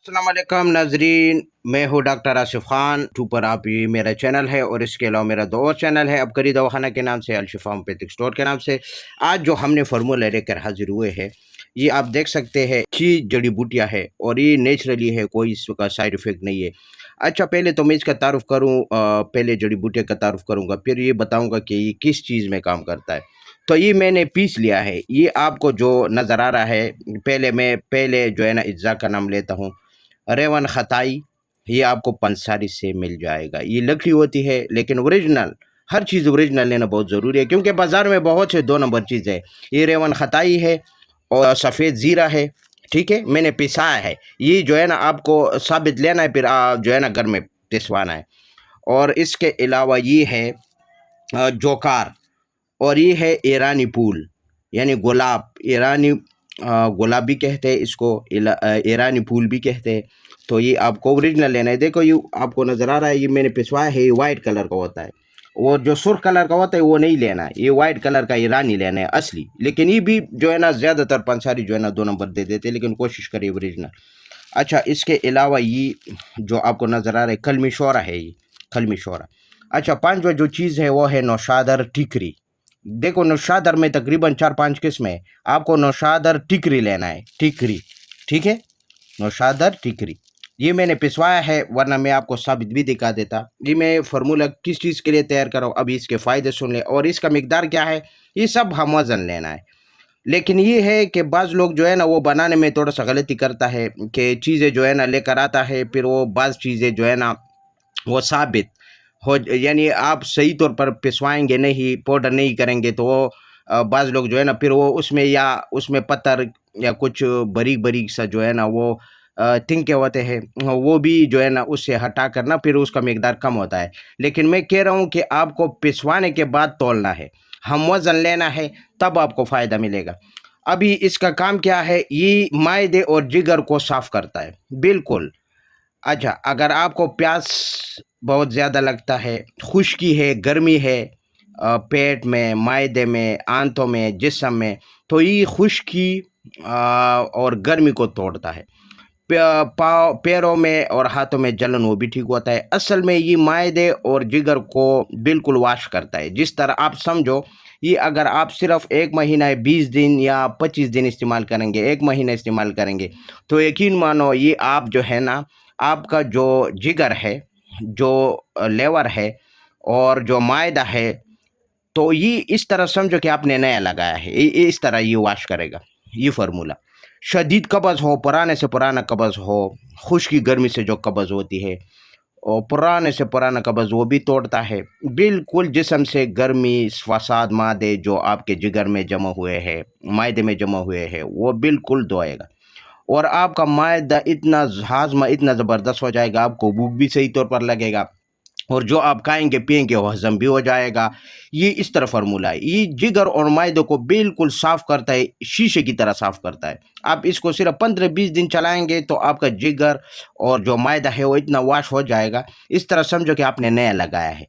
अस्सलाम वालेकुम नाजरीन, मैं हूँ डॉक्टर आसिफ खान। यूट्यूब पर आप ये मेरा चैनल है और इसके अलावा मेरा दो और चैनल है अबकरी दवाखाना के नाम से, अलशिफा होम्योपैथिक स्टोर के नाम से। आज जो हमने फार्मूला लेकर हाजिर हुए हैं, ये आप देख सकते हैं कि जड़ी बूटियाँ है और ये नेचुरली है, कोई इसका साइड इफ़ेक्ट नहीं है। अच्छा, पहले तो मैं इसका तारुफ़ करूँ, पहले जड़ी बूटियाँ का तारुफ़ करूँगा, फिर ये बताऊँगा कि ये किस चीज़ में काम करता है। तो ये मैंने पीस लिया है, ये आपको जो नज़र आ रहा है, पहले जो है ना अज्जा का नाम लेता हूँ। रेवन खताई, ये आपको पंसारी से मिल जाएगा। ये लकड़ी होती है लेकिन ओरिजिनल, हर चीज़ ओरिजिनल लेना बहुत ज़रूरी है, क्योंकि बाज़ार में बहुत से दो नंबर चीज़ है। ये रेवन खताई है और सफ़ेद ज़ीरा है, ठीक है, मैंने पिसाया है। ये जो है ना आपको साबित लेना है, फिर जो है ना घर में पिसवाना है। और इसके अलावा ये है जोकार, और ये है ईरानी फूल, यानी गुलाब। ईरानी गुलाब भी कहते हैं इसको, ईरानी फूल भी कहते हैं। तो ये आपको ओरिजिनल लेना है। देखो, ये आपको नज़र आ रहा है, ये मैंने पिसवाया है, ये वाइट कलर का होता है। और जो सुर्ख कलर का होता है वो नहीं लेना है, ये वाइट कलर का ईरानी लेना है असली। लेकिन ये भी जो है ना ज़्यादातर पंसारी जो है ना दो नंबर दे देते हैं, लेकिन कोशिश करिए ओरिजिनल। अच्छा, इसके अलावा ये जो आपको नज़र आ रहा है कलमी शोरा है, ये कलमी शोरा। अच्छा, पांचवा जो चीज़ है वो है नौशादर टिकरी। देखो, नौशादर में तकरीबन 4-5 किस्में है, आपको नौशादर टिकरी लेना है, टिकरी, ठीक है, नौशादर टिकरी। ये मैंने पिसवाया है, वरना मैं आपको साबित भी दिखा देता। ये मैं फार्मूला किस चीज़ के लिए तैयार कर रहा हूँ, अभी इसके फ़ायदे सुन ले और इसका मिकदार क्या है, ये सब हम वज़न लेना है। लेकिन ये है कि बाज़ लोग जो है ना वो बनाने में थोड़ा सा गलती करता है कि चीज़ें जो है ना लेकर आता है, फिर वो बाज़ चीज़ें जो है ना वो साबित हो, यानी आप सही तौर पर पिसवाएंगे नहीं, पाउडर नहीं करेंगे, तो वो बाज़ लोग जो है ना फिर वो उसमें पत्थर या कुछ बारीक बारीक सा जो है ना वो तिनके होते हैं, वो भी जो है ना उससे हटा कर ना फिर उसका मिकदार कम होता है। लेकिन मैं कह रहा हूँ कि आपको पिसवाने के बाद तौलना है, हम वज़न लेना है, तब आपको फ़ायदा मिलेगा। अभी इसका काम क्या है, ये मायदे और जिगर को साफ़ करता है, बिल्कुल। अच्छा, अगर आपको प्यास बहुत ज़्यादा लगता है, खुश्की है, गर्मी है, पेट में, मायदे में, आंतों में, जिस्म में, तो ये खुश्की और गर्मी को तोड़ता है। पाँव, पैरों में और हाथों में जलन, वो भी ठीक होता है। असल में ये मायदे और जिगर को बिल्कुल वॉश करता है। जिस तरह आप समझो, ये अगर आप सिर्फ 1 महीना, 20 दिन या 25 दिन इस्तेमाल करेंगे, 1 महीना इस्तेमाल करेंगे, तो यकीन मानो ये आप जो है ना, आपका जो जिगर है, जो लेवर है और जो मायदा है, तो ये इस तरह समझो कि आपने नया लगाया है। इस तरह ये वॉश करेगा ये फार्मूला। शदीद कब्ज़ हो, पुराने से पुराना कब्ज़ हो, खुश्की गर्मी से जो कब्ज़ होती है, और पुराने से पुराना कब्ज़, वो भी तोड़ता है। बिल्कुल जिस्म से गर्मी, फसाद मादे जो आपके जिगर में जमा हुए हैं, मायदे में जमा हुए हैं, वो बिल्कुल धोएगा। और आपका मायदा इतना, हाजमा इतना ज़बरदस्त हो जाएगा, आपको भूख भी सही तौर पर लगेगा, और जो आप खाएंगे पिएंगे वो हजम भी हो जाएगा। ये इस तरह फार्मूला है, ये जिगर और मायदे को बिल्कुल साफ़ करता है, शीशे की तरह साफ़ करता है। आप इसको सिर्फ 15-20 दिन चलाएंगे तो आपका जिगर और जो मायदा है वो इतना वॉश हो जाएगा, इस तरह समझो कि आपने नया लगाया है।